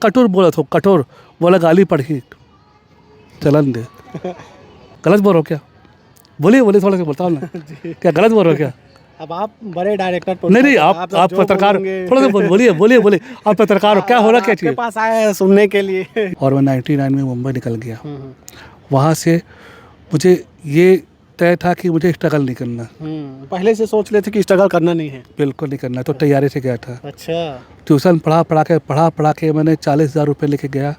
कठोर बोला था, कठोर बोला, गाली पड़ी, चलन दे। गलत बोल रहा हूँ क्या? बोलिए बोलिए, थोड़ा सा बताओ ना, क्या गलत बोल रहा हूँ क्या? अब आप बड़े डायरेक्टर नहीं नहीं, आप पत्रकार, थोड़ा सा बोलिए बोलिए बोलिए, आप पत्रकार हो, क्या हो रहा, क्या आपके चाहिए? पास आए हैं सुनने के लिए। और मैं 99 में मुंबई निकल गया। वहाँ से मुझे ये तय था कि मुझे स्ट्रगल नहीं करना, पहले से सोच लेते कि स्ट्रगल करना नहीं है। बिल्कुल नहीं करना, तो तैयारी से गया था। अच्छा। ट्यूशन पढ़ा के मैंने 40,000 रुपये लेके गया।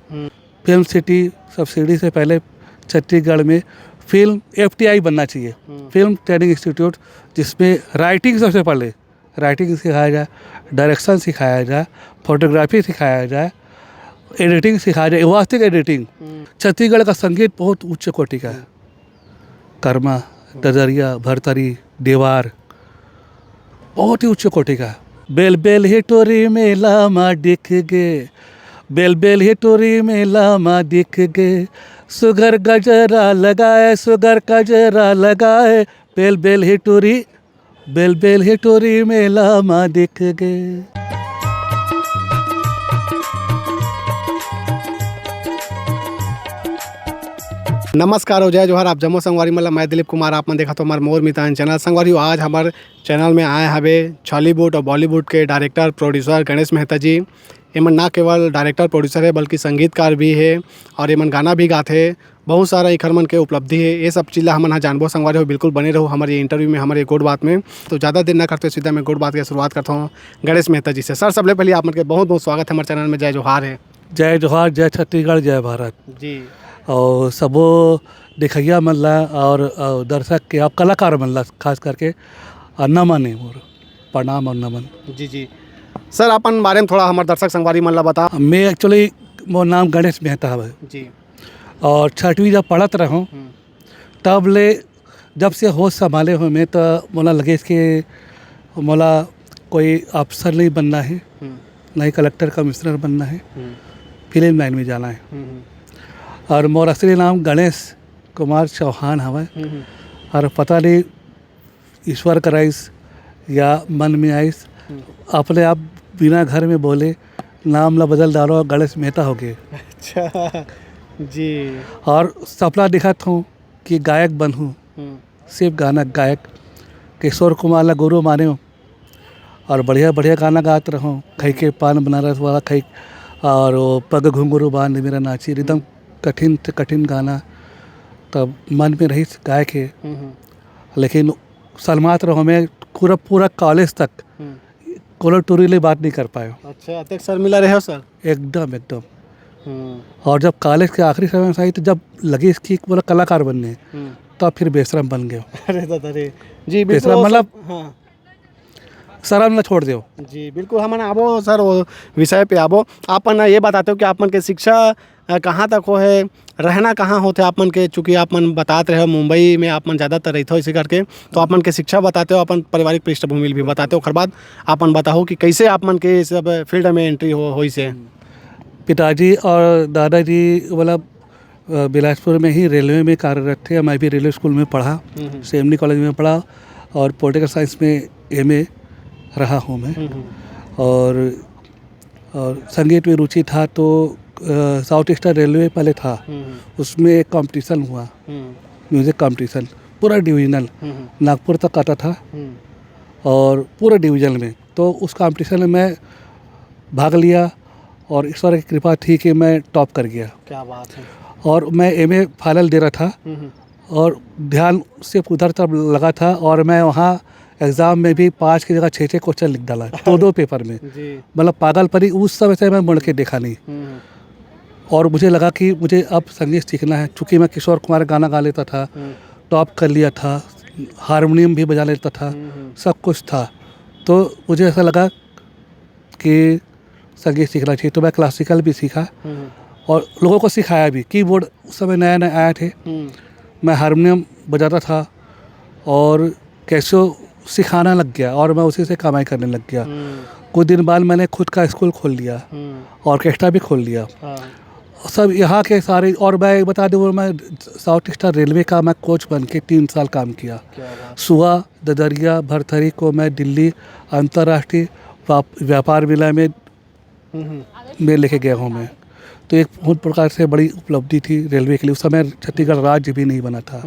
फिल्म सिटी सब्सिडी से पहले छत्तीसगढ़ में फिल्म FTI बनना चाहिए, फिल्म ट्रेनिंग इंस्टीट्यूट, जिसमें राइटिंग सबसे पहले राइटिंग सिखाया जाए, डायरेक्शन सिखाया जाए, फोटोग्राफी सिखाया जाए, एडिटिंग सिखाया जाए, वास्तविक एडिटिंग। छत्तीसगढ़ का संगीत बहुत उच्च कोटि का है, कर्मा, डजरिया, भरतरी, देवार, बहुत ही उच्च कोटि का है। बेल बेल ही टोरी में लामा दिख गे, बेल बेल ही टोरी में लामा दिख गे, सुगर गजरा लगाए, सुगर गजरा लगाए, बेल बेल ही टोरी, बेल बेल ही टोरी में लामा दिख गे। नमस्कार हो, जय जोहार। आप जम्मू संगवारी मतलब मैं दिलीप कुमार, आप मन देखा तो हमारे मोर मितान चैनल संगवारी। आज हमारे चैनल में आए हवे छॉलीवुड और बॉलीवुड के डायरेक्टर प्रोड्यूसर गणेश मेहता जी। एमन ना केवल डायरेक्टर प्रोड्यूसर है बल्कि संगीतकार भी है और एमन गाना भी गाते हैं। बहुत सारा इखर मन के उपलब्धि है, ये सब चीज़ हमन जानबो संगवारी हो। बिल्कुल बने रहो हमारे इंटरव्यू में, हमारे गुड बात में। तो ज़्यादा देर ना करते सीधा मैं गुड बात की शुरुआत करता हूँ गणेश मेहता जी से। सर सबसे पहले आप मन के बहुत बहुत स्वागत है हमारे चैनल में। जय जोहार है। जय जोहार, जय छत्तीसगढ़, जय भारत। जी। और सबो देखैया मन ला और दर्शक के, आप कलाकार मन ला खास करके नमन है मोर, प्रणाम और नमन। जी जी। सर अपन बारे में थोड़ा हमारे दर्शक संगवारी मन ला बता। मैं एक्चुअली मोर नाम गणेश मेहता है जी। और छठवीं जब पढ़त रहूँ तब ले, जब से होश संभाले हो मैं, तो मोला लगे कि मोला कोई अफसर नहीं बनना है, नहीं कलेक्टर कमिश्नर बनना है, फिल्म लाइन में जाना है। और मोर असली नाम गणेश कुमार चौहान हवा, और पता नहीं ईश्वर कराइस या मन में आइस, अपने आप बिना घर में बोले नाम ला बदल डालो, गणेश मेहता हो गए। अच्छा जी। और सपना दिखा था कि गायक बनूँ, सिर्फ गाना गायक, किशोर कुमार ला गुरु माने हो और बढ़िया बढ़िया गाना गाते रहो। खई के पान बनारस वाला खई, और वो पग घुंघरू बांध मेरा नाची, एकदम कठिन से कठिन गाना, तब मन में रही गायक है। लेकिन सलमात रहो, मैं पूरा कॉलेज तक कोलर टूरी ले बात नहीं कर पाया। अच्छा, तक सर मिला रहे हो सर? एकदम एकदम। और जब कॉलेज के आखिरी समय में आई, तो जब लगी इसकी बोला कलाकार बनने, तब फिर बेशरम बन गए। अरे अरे जी, बेशरम मतलब हाँ शर्म न छोड़ दो। जी बिल्कुल। हम आबो सर वो विषय पे आबो। आपन ये बताते हो कि आपन के शिक्षा कहाँ तक हो है, रहना कहाँ होते आपन के, चूँकि आप मन बताते रहे मुंबई में आप मन ज़्यादातर रहते हो इसी करके, तो आपन के शिक्षा बताते हो, अपन पारिवारिक पृष्ठभूमि भी बताते हो। खर बाद आपन बताओ कि कैसे आप मन के सब फील्ड में एंट्री हो से। पिताजी और दादाजी मतलब बिलासपुर में ही रेलवे में कार्यरत थे। मैं भी रेलवे स्कूल में पढ़ा, सेमनी कॉलेज में पढ़ा और पॉलिटिकल साइंस में MA रहा हूँ मैं। और संगीत में रुचि था, तो साउथ ईस्टर्न रेलवे पहले था, उसमें एक कंपटीशन हुआ, म्यूज़िक कंपटीशन, पूरा डिवीजनल, नागपुर तक आता था और पूरे डिवीजन में। तो उस कंपटीशन में मैं भाग लिया और ईश्वर की कृपा थी कि मैं टॉप कर गया। क्या बात है। और मैं MA फाइनल दे रहा था और ध्यान सिर्फ उधर तरफ लगा था, और मैं वहाँ एग्ज़ाम में भी 5 की जगह 6 क्वेश्चन लिख डाला, दो पेपर में। मतलब पागलपनी उस समय से मैं मुड़ के देखा नहीं। और मुझे लगा कि मुझे अब संगीत सीखना है, चूँकि मैं किशोर कुमार गाना गा लेता था, टॉप कर लिया था, हारमोनियम भी बजा लेता था, सब कुछ था। तो मुझे ऐसा लगा कि संगीत सीखना चाहिए, तो मैं क्लासिकल भी सीखा और लोगों को सिखाया भी। कीबोर्ड उस समय नया नया आए थे, मैं हारमोनियम बजाता था और कैसे सिखाना लग गया और मैं उसी से कमाई करने लग गया। कुछ दिन बाद मैंने खुद का स्कूल खोल लिया, ऑर्केस्ट्रा भी खोल लिया, सब यहाँ के सारे। और मैं बता दूँ, मैं साउथ ईस्टर्न रेलवे का मैं कोच बन के 3 साल काम किया। सुहा, ददरिया, भरथरी को मैं दिल्ली अंतर्राष्ट्रीय व्यापार मेला में में लेके गया हूँ मैं। तो एक बहुत प्रकार से बड़ी उपलब्धि थी रेलवे के लिए। उस समय छत्तीसगढ़ राज्य भी नहीं बना था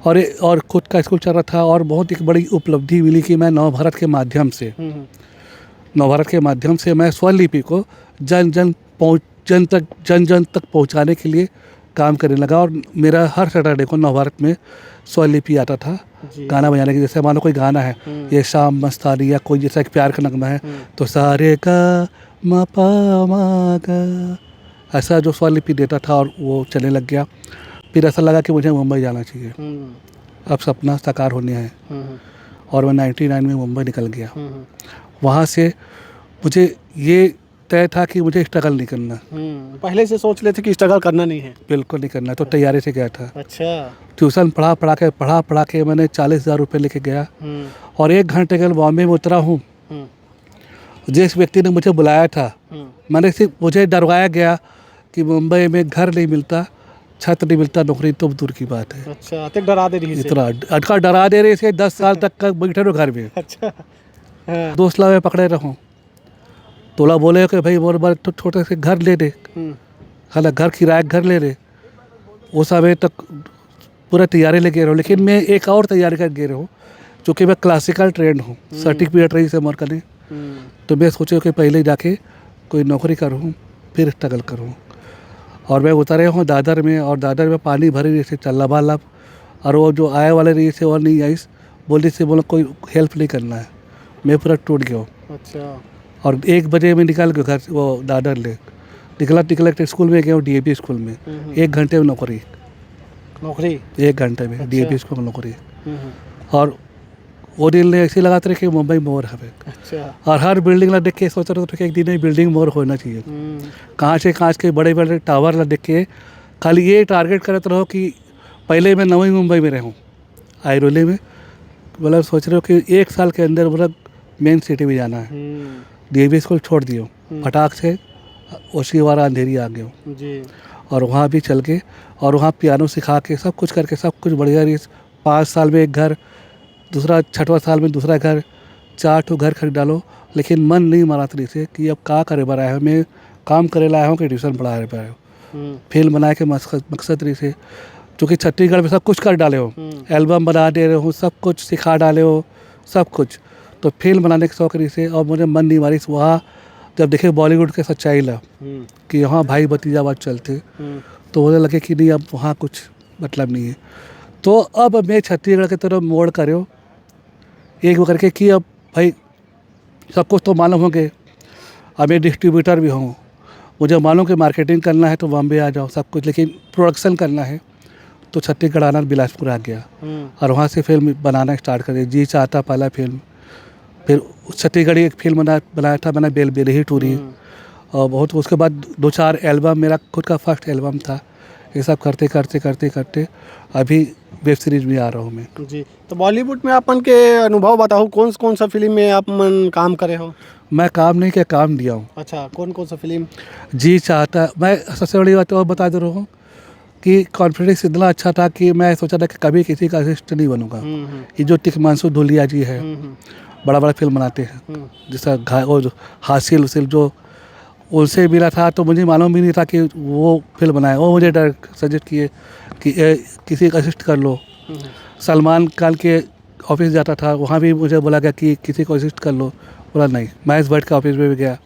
और खुद का स्कूल चल रहा था। और बहुत एक बड़ी उपलब्धि मिली कि मैं नवभारत के माध्यम से मैं स्वरलिपि को जन जन तक पहुंचाने के लिए काम करने लगा। और मेरा हर सैटरडे को नवभारत में स्वरलिपि आता था गाना बजाने की। जैसे मानो कोई गाना है, ये शाम मस्तानी या कोई जैसा एक प्यार का नगमा है, तो सारे का मा पा मा गा, ऐसा जो स्वरलिपि देता था और वो चलने लग गया। फिर ऐसा लगा कि मुझे मुंबई जाना चाहिए, अब सपना साकार होने है। और मैं 99 में मुंबई निकल गया। वहाँ से मुझे ये तय था कि मुझे स्ट्रगल नहीं करना। पहले से सोच लेते कि स्ट्रगल करना नहीं है? बिल्कुल नहीं करना, तो तैयारी से गया था। अच्छा। ट्यूशन पढ़ा के मैंने 40,000 रुपये लेके गया और 1 घंटे के बॉम्बे में उतरा हूँ। जिस व्यक्ति ने मुझे बुलाया था, मैंने सिर्फ मुझे डरवाया गया कि मुंबई में घर नहीं मिलता, छत नहीं मिलता, नौकरी तो दूर की बात है। अच्छा, तो डरा दे रही है? इतना अटका डरा दे रहे थे। 10 साल तक का बैठे रहो घर में। अच्छा। दोस्त ला में पकड़े रहूँ, तोला बोले कि भाई मोर बार तो छोटे से घर ले दे, हालांकि घर किराया घर ले ले। वो समय तक पूरा तैयारी लेके रहा हूँ। लेकिन मैं एक और तैयारी कर गे रहा हूँ, चूँकि मैं क्लासिकल ट्रेंड हूँ, सर्टिफिकेट रही से मोर करने। तो मैं सोचे कि पहले जाके कोई नौकरी करूँ, फिर स्ट्रगल करूँ। और मैं उतरे हूँ दादर में, और दादर में पानी भरी रही से चल लबालब। और वो जो आए वाले रही से और नहीं आई, बोली से बोला कोई हेल्प नहीं करना है। मैं पूरा टूट गया हूँ। अच्छा। और 1 बजे में निकल गया घर, वो दादर ले निकला स्कूल में गया हूँ, DAP स्कूल में। 1 घंटे में नौकरी 1 घंटे में। अच्छा। DAP स्कूल में नौकरी। और वो दिन ने ऐसे लगाते रहे कि मुंबई मोर हवे। अच्छा। और हर बिल्डिंग ला देख के सोच रहे थे कि एक दिन ये बिल्डिंग मोर होना चाहिए। कांच के बड़े बड़े टावर ला देख के खाली ये टारगेट करते रहो कि पहले मैं नवी मुंबई में रहूँ, आयरोली में। मतलब सोच रहे हो कि 1 साल के अंदर मतलब मेन सिटी में जाना है। DAP स्कूल छोड़ दियो, फटाक से उसी वाला अंधेरी आ गया जी। और वहाँ भी चल के, और वहाँ पियानो सिखा के सब कुछ करके सब कुछ बढ़िया रही। 5 साल में एक घर, दूसरा 6वां साल में दूसरा घर, 4 ठो घर खरीद डालो। लेकिन मन नहीं मानत रही से कि अब का करे बर आया है, मैं काम करे लाया हूँ कि ट्यूशन पढ़ा रहे हो। फिल्म बनाए के मकसद रही से, चूँकि छत्तीसगढ़ में सब कुछ कर डाले हो, एल्बम बना दे रहे हो, सब कुछ सिखा डाले हो, सब कुछ। तो फिल्म बनाने के शौक रही से, और मुझे मन नहीं मारी वहाँ जब देखे बॉलीवुड के सच्चाई ला कि यहाँ भाई भतीजा बात चलते, तो मुझे लगे कि नहीं अब वहाँ कुछ मतलब नहीं है। तो अब मैं छत्तीसगढ़ की तरफ मोड़ करे हो एक करके कि अब भाई सब कुछ तो मालूम हो गए, अब मैं डिस्ट्रीब्यूटर भी हूँ, मुझे मालूम कि मार्केटिंग करना है तो बॉम्बे आ जाओ सब कुछ, लेकिन प्रोडक्शन करना है तो छत्तीसगढ़ आना, बिलासपुर आ गया। और वहाँ से फिल्म बनाना स्टार्ट कर दिया। जी चाहता पहला फिल्म, फिर छत्तीसगढ़ी एक फिल्म बनाया था मैंने, बेलबेली टूरी। और बहुत उसके बाद 2-4 एल्बम, मेरा खुद का फर्स्ट एल्बम था। ये सब करते अभी वेब सीरीज में आ रहा हूँ मैं जी। तो बॉलीवुड में अपन के अनुभव बताओ, कौन सा फिल्म में आप मन काम करे हो? मैं काम नहीं किया, काम दिया हूँ। अच्छा, कौन सा फिल्म? जी चाहता। मैं सबसे बड़ी बात और बता दे रहा हूँ कि कॉन्फिडेंस इतना अच्छा था कि मैं सोचा था कि कभी किसी का असिस्टेंट नहीं बनूंगा। ये जो तिकमांसु धुलिया जी है, बड़ा फिल्म बनाते हैं, जैसा हासिल उसिल जो उनसे मिला था, तो मुझे मालूम भी नहीं था कि वो फिल्म बनाए। वो मुझे डायरेक्ट सजेस्ट किए कि किसी का असिस्ट कर लो। सलमान खान के ऑफिस जाता था, वहाँ भी मुझे बोला गया कि किसी को असिस्ट कर लो। बोला नहीं। महेश भट्ट के ऑफिस में भी गया,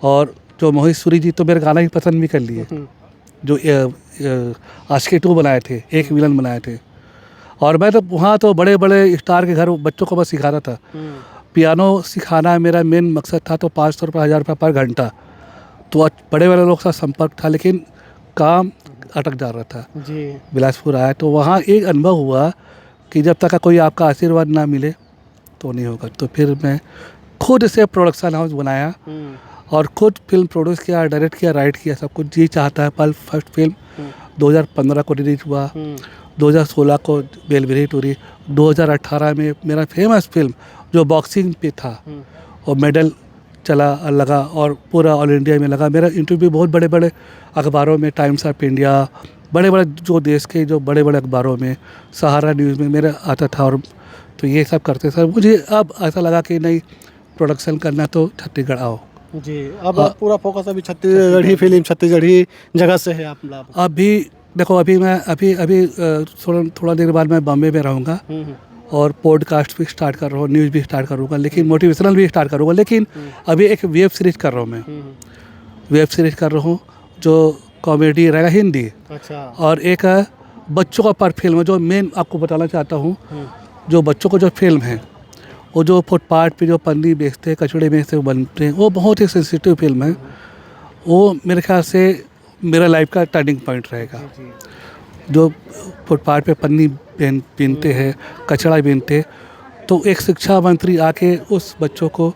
और जो मोहित सूरी जी तो मेरे गाना ही पसंद भी कर लिए, जो आशिकी 2 बनाए थे, एक विलन बनाए थे। और मैं तो वहाँ तो बड़े बड़े स्टार के घर बच्चों को बस सिखाता था। पियानो सिखाना मेरा मेन मकसद था। तो 500 रुपये 1000 रुपये पर घंटा, तो बड़े बड़े लोग का संपर्क था, लेकिन काम अटक जा रहा था जी। बिलासपुर आया तो वहाँ एक अनुभव हुआ कि जब तक का कोई आपका आशीर्वाद ना मिले तो नहीं होगा। तो फिर मैं खुद से प्रोडक्शन हाउस बनाया और खुद फिल्म प्रोड्यूस किया, डायरेक्ट किया, राइट किया, सब कुछ। जी चाहता है पल फर्स्ट फिल्म 2015 को रिलीज हुआ, 2016 को बेलबेली टूरी, 2018 में मेरा फेमस फिल्म जो बॉक्सिंग पे था और मेडल चला लगा और पूरा ऑल इंडिया में लगा। मेरा इंटरव्यू बहुत बड़े बड़े अखबारों में, टाइम्स ऑफ इंडिया, बड़े बड़े जो देश के जो बड़े बड़े अखबारों में, सहारा न्यूज़ में मेरा आता था। और तो ये सब करते सर, मुझे अब ऐसा लगा कि नहीं, प्रोडक्शन करना तो छत्तीसगढ़ आओ। जी। अब पूरा फोकस अभी छत्तीसगढ़ी फिल्म, छत्तीसगढ़ी जगह से है आप लोग। अभी देखो, अभी मैं अभी थोड़ा देर बाद मैं बॉम्बे में रहूँगा और पॉडकास्ट भी स्टार्ट कर रहा हूँ, न्यूज़ भी स्टार्ट करूँगा, लेकिन मोटिवेशनल भी स्टार्ट करूँगा। लेकिन अभी एक वेब सीरीज़ कर रहा हूँ मैं, वेब सीरीज़ कर रहा हूँ जो कॉमेडी रहेगा, हिंदी। अच्छा। और एक बच्चों का पर फिल्म है, जो मेन आपको बताना चाहता हूँ, जो बच्चों को जो फिल्म है, वो जो फुटपाथ पे जो पन्नी बेचते हैं, कचड़े बेचते हैं, वो बनते हैं, वो बहुत ही सेंसिटिव फिल्म है। वो मेरे ख्याल से मेरा लाइफ का टर्निंग पॉइंट रहेगा। जो फुटपाथ पे पन्नी बीनते हैं, कचड़ा बीनते, तो एक शिक्षा मंत्री आके उस बच्चों को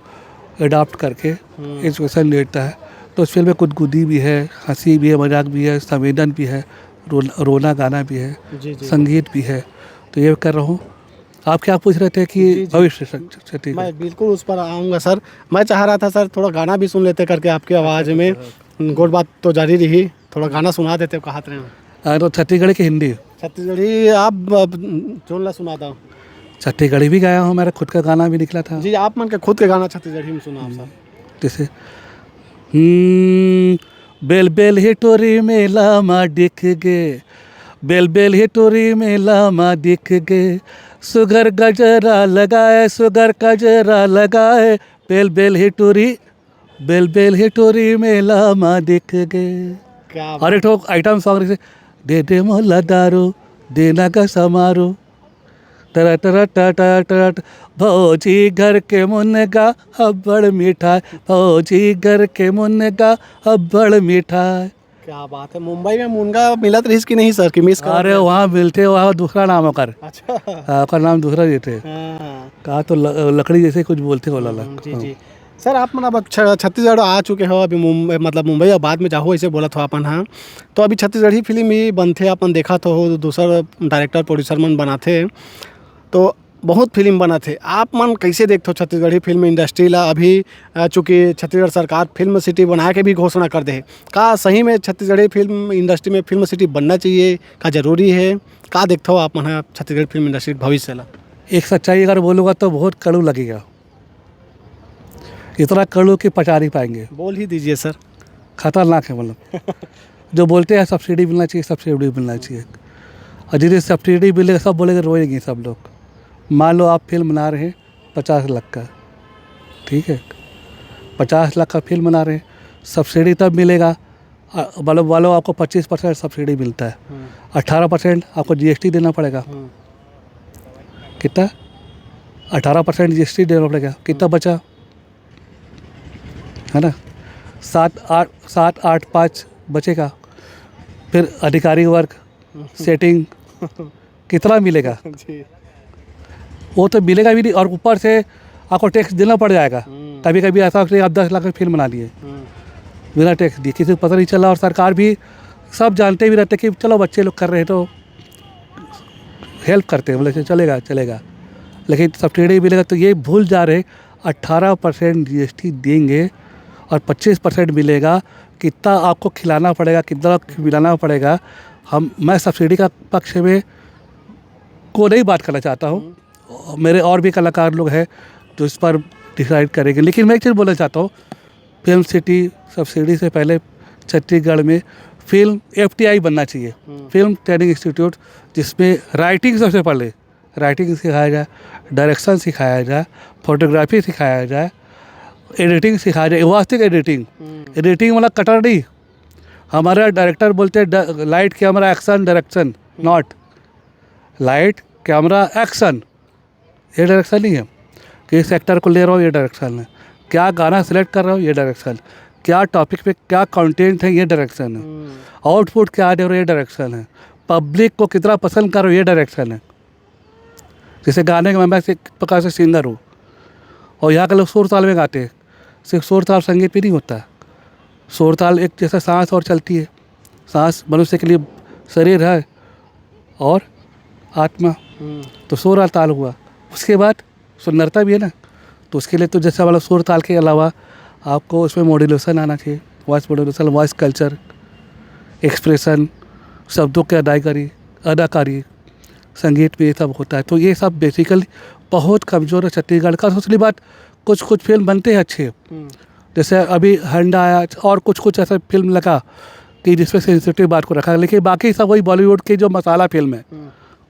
अडॉप्ट करके एजुकेशन देता है। तो उस फिल्म में गुदगुदी भी है, हंसी भी है, मजाक भी है, संवेदन भी है, रोना गाना भी है, संगीत भी है। तो ये कर रहा हूँ। आप क्या पूछ रहे थे कि भविष्य से? मैं बिल्कुल उस पर आऊँगा सर। मैं चाह रहा था सर थोड़ा गाना भी सुन लेते करके आपकी आवाज़ में। गोल बात तो जारी रही, थोड़ा गाना सुना देते कहा तो छत्तीसगढ़ी की हिंदी? छत्तीसगढ़ी आप जोन सुनाता हूँ। छत्तीसगढ़ी भी गाया हूँ, मेरा खुद का गाना भी निकला था। जी, आप मन के खुद के गाना छत्तीसगढ़ी में सुना सर। जैसे बेल बेल हिटोरी मेला मा दिख गे, बेल बेल हिटोरी मेला मा दिख गे, सुगर गजरा लगाए, सुगर गजरा लगाए, बेल बेल हिटोरी मेला मा दिख गे। क्या और एक ठो आइटम सॉन्ग जैसे दे दे मोला दारू, देना का समारो, टर टर टर टर टर, भौजी घर के मुनगा अब्बड़ मिठाई, भौजी घर के मुनगा अब्बड़ मिठाई। क्या बात है। मुंबई में मुनगा मिलत रही कि नहीं सर, कि मिस कर? अरे वहाँ मिलते, वहाँ दूसरा नाम होकर। अच्छा। आपका नाम दूसरा देते। हाँ। कहा तो लकड़ी जैसे कुछ बोलते हो लाला। जी जी सर, आप मतलब छत्तीसगढ़ आ चुके हो अभी, मुंबई मतलब मुंबई और बाद में जाहो ऐसे बोला था अपन। हाँ, तो अभी छत्तीसगढ़ी फिल्म ही बनते अपन देखा तो हो, दूसरा डायरेक्टर प्रोड्यूसर मन बनाते, तो बहुत फिल्म बना थे। आप मन कैसे देखते हो छत्तीसगढ़ी फिल्म इंडस्ट्री ला? अभी चूँकि छत्तीसगढ़ सरकार फिल्म सिटी बना के भी घोषणा कर दे, का सही में छत्तीसगढ़ी फिल्म इंडस्ट्री में फिल्म सिटी बनना चाहिए, का जरूरी है? का देखते हो आप मन छत्तीसगढ़ फिल्म इंडस्ट्री भविष्य ला? एक सच्चाई अगर बोलूँगा तो बहुत कड़ू लगेगा, इतना कड़ू कि पचा नहीं पाएंगे। बोल ही दीजिए सर। खतरनाक है मतलब। जो बोलते हैं सब्सिडी मिलना चाहिए, सब्सिडी मिलना चाहिए, और जिन्हें सब्सिडी मिलेगा सब बोलेंगे, रोएंगे सब लोग। मान लो आप फिल्म बना रहे हैं 50 लाख का, ठीक है, 50 लाख का फिल्म बना रहे हैं, सब्सिडी तब मिलेगा मतलब वालों आपको 25% सब्सिडी मिलता है, 18% आपको जीएसटी देना पड़ेगा। कितना? 18% जीएसटी देना पड़ेगा। कितना बचा? है ना, 7-8-5 बचेगा। फिर अधिकारी वर्ग, सेटिंग, कितना मिलेगा? वो तो मिलेगा भी नहीं, और ऊपर से आपको टैक्स देना पड़ जाएगा। कभी कभी ऐसा होता है आप 10 लाख की फिल्म बना दिए बिना टैक्स दिए, किसी को पता नहीं चला, और सरकार भी सब जानते भी रहते कि चलो बच्चे लोग कर रहे हैं तो हेल्प करते हैं, बोले चलेगा। लेकिन सब्सिडी मिलेगा तो ये भूल जा रहे 18% जीएसटी देंगे और 25% मिलेगा। कितना आपको खिलाना पड़ेगा, कितना मिलाना पड़ेगा। मैं सब्सिडी का पक्ष में को नहीं बात करना चाहता हूँ, मेरे और भी कलाकार लोग हैं जो इस पर डिसाइड करेंगे। लेकिन मैं एक चीज़ बोलना चाहता हूँ, फिल्म सिटी सब्सिडी से पहले छत्तीसगढ़ में फिल्म FTI बनना चाहिए, फिल्म ट्रेनिंग इंस्टीट्यूट, जिसमें राइटिंग सबसे पहले राइटिंग सिखाया जाए, डायरेक्शन सिखाया जाए, फोटोग्राफी सिखाया जाए, एडिटिंग सिखाया जाए, वास्तविक एडिटिंग मतलब कटर नहीं। हमारा डायरेक्टर बोलते हैं light camera action direction, not light camera action. ये डायरेक्शन नहीं है कि इस एक्टर को ले रहा हूँ, ये डायरेक्शन है। क्या गाना सिलेक्ट कर रहा हूँ, ये डायरेक्शन। क्या टॉपिक पे क्या कंटेंट है, ये डायरेक्शन है। आउटपुट क्या दे रहा हूँ, ये डायरेक्शन है। पब्लिक को कितना पसंद कर रहा हूँ, ये डायरेक्शन है। जैसे गाने का मैं एक प्रकार से सिंगर हूँ, और यहाँ के लोग सुर ताल में गाते हैं। सिर्फ सुर ताल संगीत भी नहीं होता। सुर ताल एक जैसा सांस और चलती है। सांस मनुष्य के लिए शरीर है और आत्मा, तो सुर और ताल हुआ। उसके बाद सुंदरता भी है ना, तो उसके लिए तो जैसा वाला सुर ताल के अलावा आपको उसमें मॉड्यूलेशन आना चाहिए, voice modulation, voice culture, expression, शब्दों की अदाकारी, संगीत में ये सब होता है। तो ये सब बेसिकली बहुत कमज़ोर है छत्तीसगढ़ का। दूसरी बात, कुछ फिल्म बनते हैं अच्छे, जैसे अभी हंड आया और कुछ कुछ ऐसा फिल्म लगा कि जिसमें सेंसिटिव बात को रखा, लेकिन बाकी सब वही बॉलीवुड की जो मसाला फिल्म है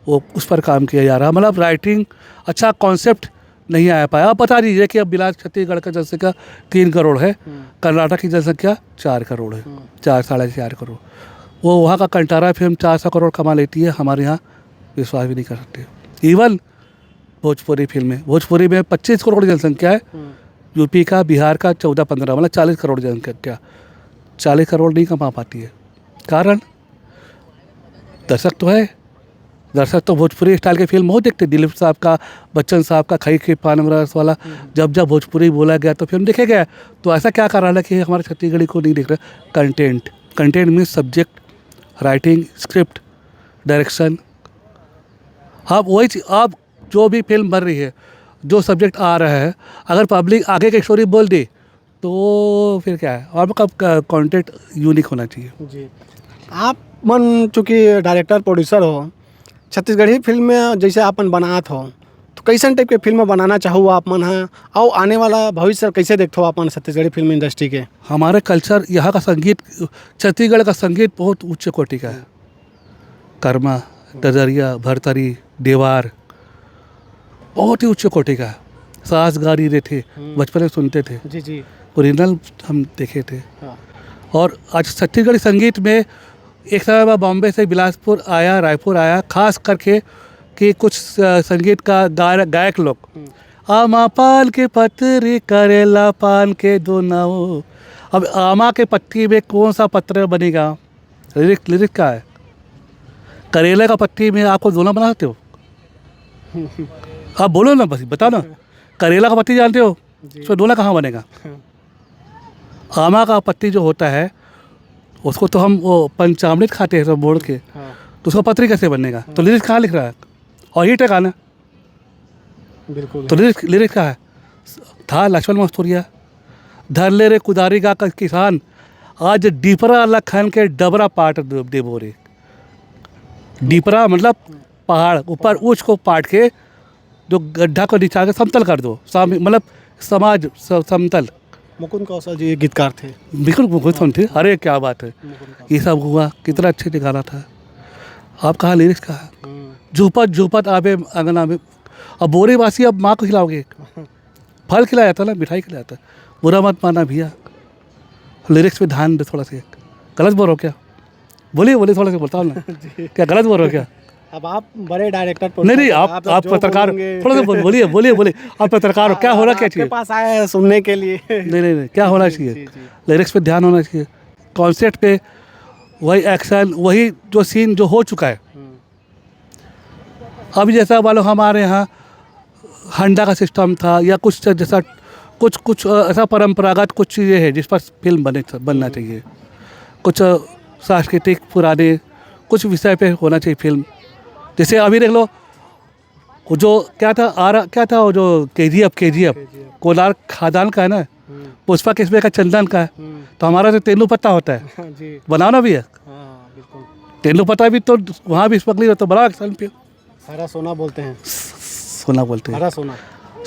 वो उस पर काम किया जा रहा है। मतलब राइटिंग अच्छा, कॉन्सेप्ट नहीं आया पाया। आप बता दीजिए कि अब बिलास छत्तीसगढ़ का जनसंख्या 3 करोड़ है, कर्नाटक की जनसंख्या 4 करोड़ है, 4-4.5 करोड़। वो वहाँ का कंटारा फिल्म 400 करोड़ कमा लेती है, हमारे यहाँ विश्वास भी नहीं कर सकते। इवन भोजपुरी फिल्में, भोजपुरी में 25 करोड़ जनसंख्या है, यूपी का, बिहार का 14-15, मतलब 40 करोड़ जनसंख्या, 40 करोड़ नहीं कमा पाती है। कारण दर्शक तो है, दर्शक तो भोजपुरी स्टाइल के फिल्म बहुत देखते। दिलीप साहब का, बच्चन साहब का खई के पान अमरस वाला, जब जब भोजपुरी बोला गया तो फिल्म देखे गया। तो ऐसा क्या कारण है कि हमारे छत्तीसगढ़ी को नहीं देख रहे? Content, content means subject, writing, script, direction. आप वही आप जो भी फिल्म बन रही है, जो सब्जेक्ट आ रहा है, अगर पब्लिक आगे की स्टोरी बोल दे तो फिर क्या है? आपका कंटेंट यूनिक होना चाहिए। जी, आप मन चूँकि डायरेक्टर प्रोड्यूसर हो, छत्तीसगढ़ी फिल्म में जैसे आपन बनात हो, तो कैसन टाइप के फिल्म बनाना चाहो आप मन है, और आने वाला भविष्य कैसे देखते हो अपन छत्तीसगढ़ी फिल्म इंडस्ट्री के? हमारे कल्चर, यहाँ का संगीत, छत्तीसगढ़ का संगीत बहुत उच्च कोटि का है। कर्मा, डजरिया, भरतरी, देवार बहुत ही उच्च कोटि का है। सास गारी रे थे, बचपन में सुनते थे, जी जी, ओरिजिनल हम देखे थे। हाँ। और आज छत्तीसगढ़ी संगीत में एक समय मैं बॉम्बे से बिलासपुर आया, रायपुर आया, खास करके कि कुछ संगीत का गायक लोग, आमा पान के पतरी करेला पान के दो नाव। अब आमा के पत्ती में कौन सा पत्र बनेगा? लिरिक का है। करेले का पत्ती में आपको दोना बना सकते हो? आप बोलो ना, बस बताओ ना। करेला का पत्ती जानते हो, उसमें दोना कहाँ बनेगा? आमा का पत्ती जो होता है उसको तो हम वो पंचामृत खाते हैं सब मोड़ के, तो उसका पत्री कैसे बनेगा? तो लिरिक्स कहाँ लिख रहा है? और ये गाना बिल्कुल। तो लिरिक्स कहाँ है? था लक्ष्मण मस्तूरिया, धर ले रे कुदारी का किसान, आज डीपरा लखन के डबरा पाट दे बोरे। डीपरा मतलब पहाड़, ऊपर ऊँच को पाट के जो गड्ढा को नीचा के समतल कर दो, मतलब समाज समतल। मुकुंद कौशल जी गीतकार थे। बिल्कुल मुकुंद थे। अरे क्या बात है, ये सब हुआ, कितना अच्छे से गाना था। आप कहाँ लिरिक्स कहाँ? झूपत झूपत आबे अंगना में। अब बोरे वासी अब माँ को खिलाओगे? फल खिलाया था ना, मिठाई खिलाया था। बुरा मत माना भैया, लिरिक्स पे ध्यान दे थोड़ा सा। गलत बोल रहे हो क्या? बोलिए थोड़ा सा, बताओ ना। क्या गलत बोल रहे हो क्या? अब आप बड़े डायरेक्टर, नहीं, आप पत्रकार, थोड़ा सा बोलिए। आप पत्रकार हो, क्या होना क्या चाहिए? पास आए हैं सुनने के लिए। नहीं, क्या होना चाहिए? लिरिक्स पे ध्यान होना चाहिए, कॉन्सेप्ट पे, वही एक्शन, वही जो सीन जो हो चुका है। अभी जैसा वालों हमारे यहाँ हंडा का सिस्टम था, या कुछ जैसा कुछ ऐसा परंपरागत कुछ चीज़ें हैं जिस पर फिल्म बनना चाहिए। कुछ सांस्कृतिक पुराने कुछ विषय पे होना चाहिए फिल्म। जैसे अभी देख लो, वो जो क्या था वो जो KGF कोलार खादान का है ना, पुष्पा किस्मे का चंदन का है, तो हमारा तो तेंदुपत्ता होता है, बनाना भी है। तेंदुपत्ता भी तो वहाँ भी स्मगलिंग होता है, बड़ा एक्शन पे। हरा सोना बोलते हैं, हरा सोना।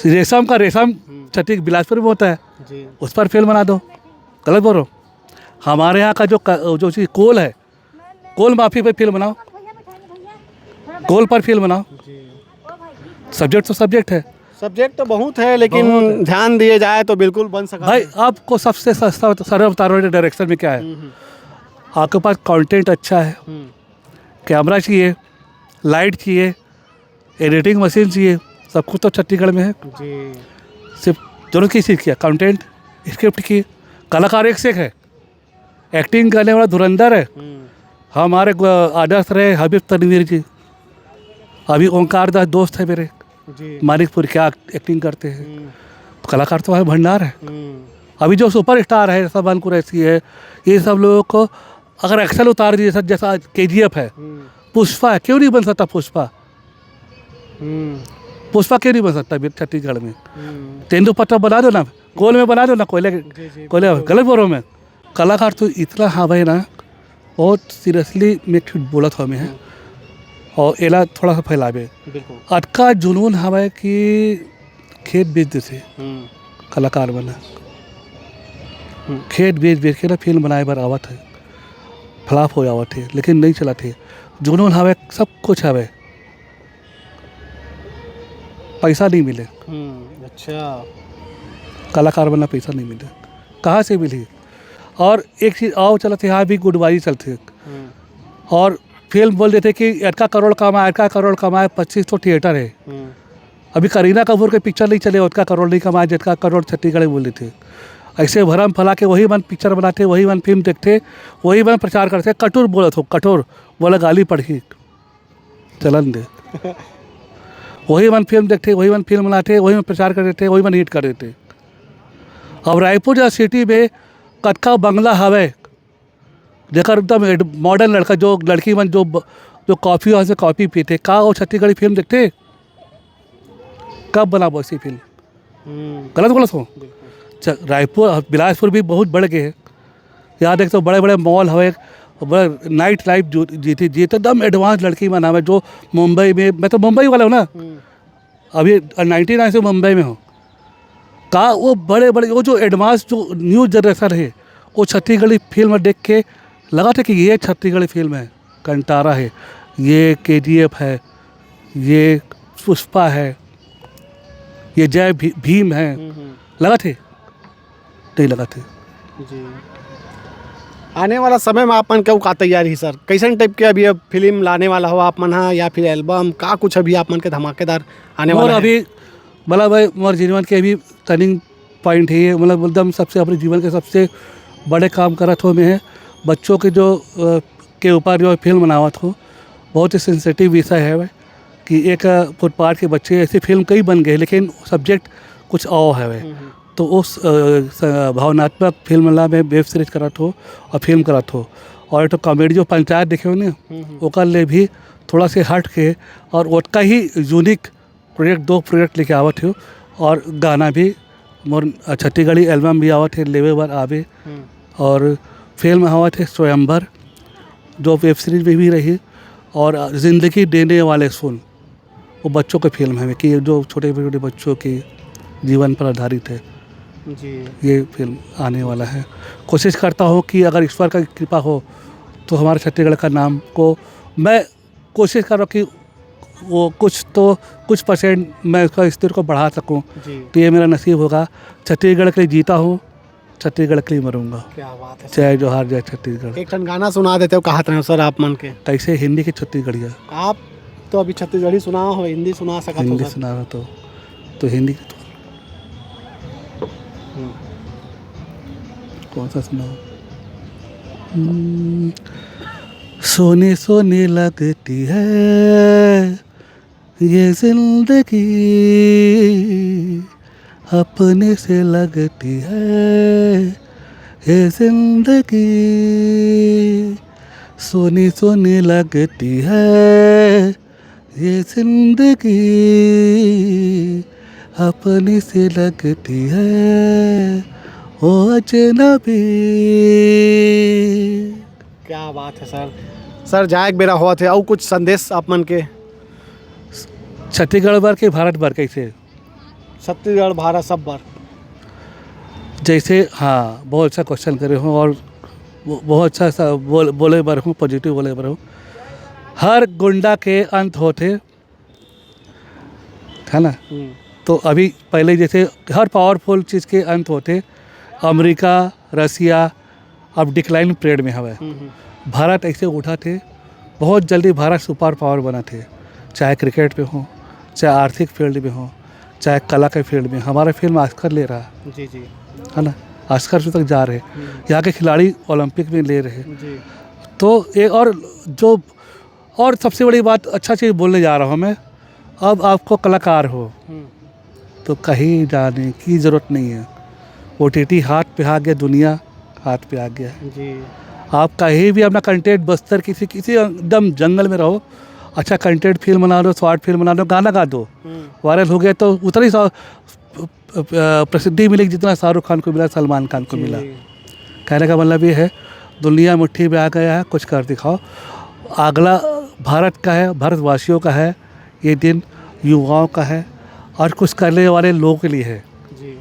रेशम छत्तीस बिलासपुर में होता है जी। उस पर फिल्म बना दो। गलत बोल रहा हूँ? हमारे यहाँ का जो चीज़ कोल है, कोल माफी पर फिल्म बनाओ, कोल पर फिल्म बनाओ। सब्जेक्ट तो सब्जेक्ट है, सब्जेक्ट तो बहुत है, लेकिन ध्यान दिए जाए तो बिल्कुल बन सकता भाई। है। आपको सबसे सस्ता सरल बता रहा हूँ, डायरेक्शन में क्या है? आपके पास कंटेंट अच्छा है, कैमरा चाहिए, लाइट चाहिए, एडिटिंग मशीन चाहिए, सब कुछ तो छत्तीसगढ़ में है जी। सिर्फ दोनों की चीज़ किया, कंटेंट, स्क्रिप्ट की, कलाकार एक से एक है, एक्टिंग करने वाला धुरंधर है। हमारे आदर्श रहे हबीब तनवीर जी, अभी ओंकार दास दोस्त है मेरे जी। मानिकपुर, क्या एक्टिंग करते हैं। कलाकार तो हमारे भंडार है। अभी जो सुपर स्टार है, सबन कुरैशी है, ये सब लोगों को अगर एक्शन उतार दिए, जैसा KGF है, पुष्पा है, क्यों नहीं बन सकता पुष्पा? पुष्पा क्यों नहीं बन सकता छत्तीसगढ़ में? तेंदुपत्ता बना दो ना, कोल में बना दो ना, कोयले। गलत बोल रहा हूँ मैं? कलाकार तो इतना हावे ना, बहुत सीरियसली मैं बोला था मैं, और एला थोड़ा सा फैलावे। अटका जुनून हवा कि खेत बेच देते कलाकार बना। खेत बेच बेच के ना फिल्म बनाए बर आवत है, फ्लॉप हो आवत है, लेकिन नहीं चला थे। जुनून हवे, सब कुछ हवे, पैसा नहीं मिले, अच्छा। कलाकार बनना पैसा नहीं मिले, कहाँ से मिली। और एक चीज़ और चलते यहाँ भी गुडबाजी चलती, और फिल्म बोल देते कि इतना करोड़ कमाए, इतना करोड़ कमाए, 25 तो थिएटर है। अभी करीना कपूर के पिक्चर नहीं चले, उतना करोड़ नहीं कमाए जितना करोड़ छत्तीसगढ़ बोल देते। ऐसे भरम फैला के वही मन पिक्चर बनाते, वही मन फिल्म देखते, वही मन प्रचार करते। कटोर बोला तो कटोर बोला, गाली पढ़ी चलन दे। वही मन फिल्म देखते, वही मन फिल्म बनाते, वही मन प्रचार कर देते, वही मन हिट कर देते। अब रायपुर या सिटी में कटका बंगला हवे, जेकर एकदम मॉडर्न लड़का, जो लड़की मन जो कॉफ़ी वहाँ से कॉफ़ी पीते, का वो छत्तीसगढ़ी फिल्म देखते, कब बना वैसी फिल्म? गलत बोला तो रायपुर बिलासपुर भी बहुत बढ़ गए हैं। यहाँ देख तो बड़े बड़े मॉल हवे, बड़े नाइट लाइफ जीती एकदम एडवांस लड़की में नाम है, जो मुंबई में, मैं तो मुंबई वाला हूँ ना, अभी 99 से मुंबई में हूँ। का वो बड़े बड़े वो जो एडवांस जो न्यू जनरेशन है, वो छत्तीसगढ़ी फिल्म देख के लगा था कि ये छत्तीसगढ़ी फिल्म है, कंटारा है, ये KGF है, ये पुष्पा है, ये जय भीम है, लगा थे नहीं लगा थे। जी। आने वाला समय में आप मन क्यों का तैयारी सर, कैसन टाइप के अभी अब फिल्म लाने वाला हो आप मन, या फिर एल्बम का कुछ अभी आप मन के धमाकेदार आने वाला है? अभी मतलब भाई मोर जीवन के अभी टर्निंग पॉइंट है ये, मतलब एकदम सबसे अपने जीवन के सबसे बड़े काम करत हो में है, बच्चों के जो के ऊपर जो फिल्म बनावत हो। बहुत ही सेंसिटिव विषय है वह, कि एक फुटपाथ के बच्चे, ऐसी फिल्म कई बन गए लेकिन सब्जेक्ट कुछ और है वह। तो उस भावनात्मक फिल्म ला में वेब सीरीज करत हो और फिल्म करत हो, और तो कॉमेडी जो पंचायत देखे हो ना, ओकर ले भी थोड़ा से हट के और उसका ही यूनिक प्रोजेक्ट, 2 प्रोजेक्ट लेके आवत हो। और गाना भी मोर छत्तीसगढ़ी एल्बम भी आवत है, लेवे बार आवे। और फिल्म आवत है स्वयंवर, जो वेब सीरीज में भी रही, और ज़िंदगी देने वाले सुन, वो बच्चों की फिल्म है कि जो छोटे छोटे बच्चों के जीवन पर आधारित है जी। ये फिल्म आने वाला है। कोशिश करता हूँ कि अगर ईश्वर का कृपा हो तो हमारे छत्तीसगढ़ का नाम को, मैं कोशिश कर रहा हूँ कि वो कुछ परसेंट मैं उसका स्तर को बढ़ा सकूँ। तो ये मेरा नसीब होगा। छत्तीसगढ़ के लिए जीता हूँ, छत्तीसगढ़ के लिए मरूंगा। क्या बात है। जय जोहार, जय छत्तीसगढ़। एक ठन गाना सुना देते हो, कहा था सर आप मन के? कैसे हिंदी की छत्तीसगढ़िया? आप तो अभी छत्तीसगढ़ी सुना हो, हिंदी सुना सकते हो? हिंदी सुना रहा तो हिंदी कौन सा सुनाओ? सोनी सोनी लगती है ये जिंदगी, अपने से लगती है ये जिंदगी, सोनी सोनी लगती है ये जिंदगी, अपनी से लगती है ओ अजनबी। क्या बात है सर। सर जायक बेरा हुआ थे, और कुछ संदेश आप मन के? छत्तीसगढ़ भर के भारत भर कैसे? छत्तीसगढ़ भारत सब भर जैसे, हाँ बहुत अच्छा क्वेश्चन करे हूँ, और बहुत अच्छा बोले बर हूँ, पॉजिटिव बोले बर हूँ। हर गुंडा के अंत होते है ना, तो अभी पहले जैसे हर पावरफुल चीज़ के अंत होते, अमेरिका, रसिया अब डिक्लाइन पीरियड में हवा। भारत ऐसे उठा थे, बहुत जल्दी भारत सुपर पावर बना थे, चाहे क्रिकेट पे हो, चाहे आर्थिक फील्ड में हो, चाहे कला के फील्ड में। हमारा फिल्म ऑस्कर ले रहा जी जी है ना, ऑस्कर तक जा रहे, यहाँ के खिलाड़ी ओलंपिक में ले रहे। जी। तो एक और सबसे बड़ी बात, अच्छा चीज़ बोलने जा रहा हूँ मैं, अब आपको कलाकार हो तो कहीं जाने की ज़रूरत नहीं है। OTT हाथ पे आ गया, दुनिया हाथ पे आ गया जी। आप कहीं भी अपना कंटेंट, बस्तर किसी एकदम जंगल में रहो, अच्छा कंटेंट फिल्म बना दो, शॉर्ट फिल्म बना दो, गाना गा दो, वायरल हो गया तो उतना ही प्रसिद्धि मिलेगी जितना शाहरुख खान को मिला, सलमान खान को मिला। कहने का मतलब ये है, दुनिया मुट्ठी में आ गया है, कुछ कर दिखाओ। अगला भारत का है, भारतवासियों का है, ये दिन युवाओं का है, और कुछ करने वाले लोगों के लिए है। जी।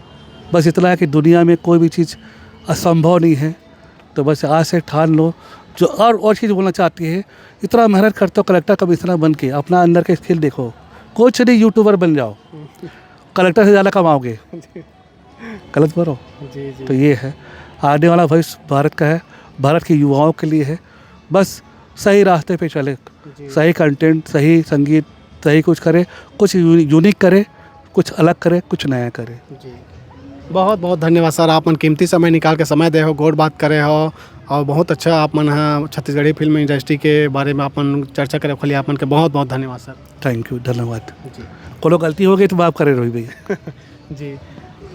बस इतना है कि दुनिया में कोई भी चीज़ असंभव नहीं है। तो बस आज से ठान लो। जो और चीज़ बोलना चाहती है, इतना मेहनत करते हो कलेक्टर कमिश्नर बन के, अपना अंदर के स्किल देखो। कुछ नहीं, यूट्यूबर बन जाओ, कलेक्टर से ज़्यादा कमाओगे। गलत बोलो। जी जी तो ये है, आने वाला भविष्य भारत का है, भारत के युवाओं के लिए है। बस सही रास्ते पे चले, सही कंटेंट, सही संगीत, सही कुछ करे, कुछ यूनिक करे, कुछ अलग करे, कुछ नया करे। जी बहुत बहुत धन्यवाद सर, आप मन कीमती समय निकाल के समय दे हो, गोड़ बात करे हो, और बहुत अच्छा आप मन हाँ छत्तीसगढ़ी फिल्म इंडस्ट्री के बारे में अपन चर्चा करे खोली। आप मन के बहुत बहुत धन्यवाद सर। थैंक यू, धन्यवाद। जी कोनो गलती हो गई तो माफ़ करे रोही भैया। जी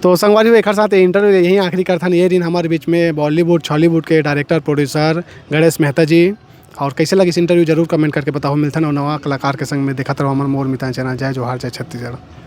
तो संगवारी एक साथ इंटरव्यू यहीं आखिरी करथन। ये दिन हमारे बीच में बॉलीवुड छॉलीवुड के डायरेक्टर प्रोड्यूसर गणेश मेहता जी। और कैसे लगी इस इंटरव्यू जरूर कमेंट करके बताओ। मिलथन और नवा कलाकार के संग में देखा रहो हमारे मोर मितान चैनल। जय जोहार, जय छत्तीसगढ़।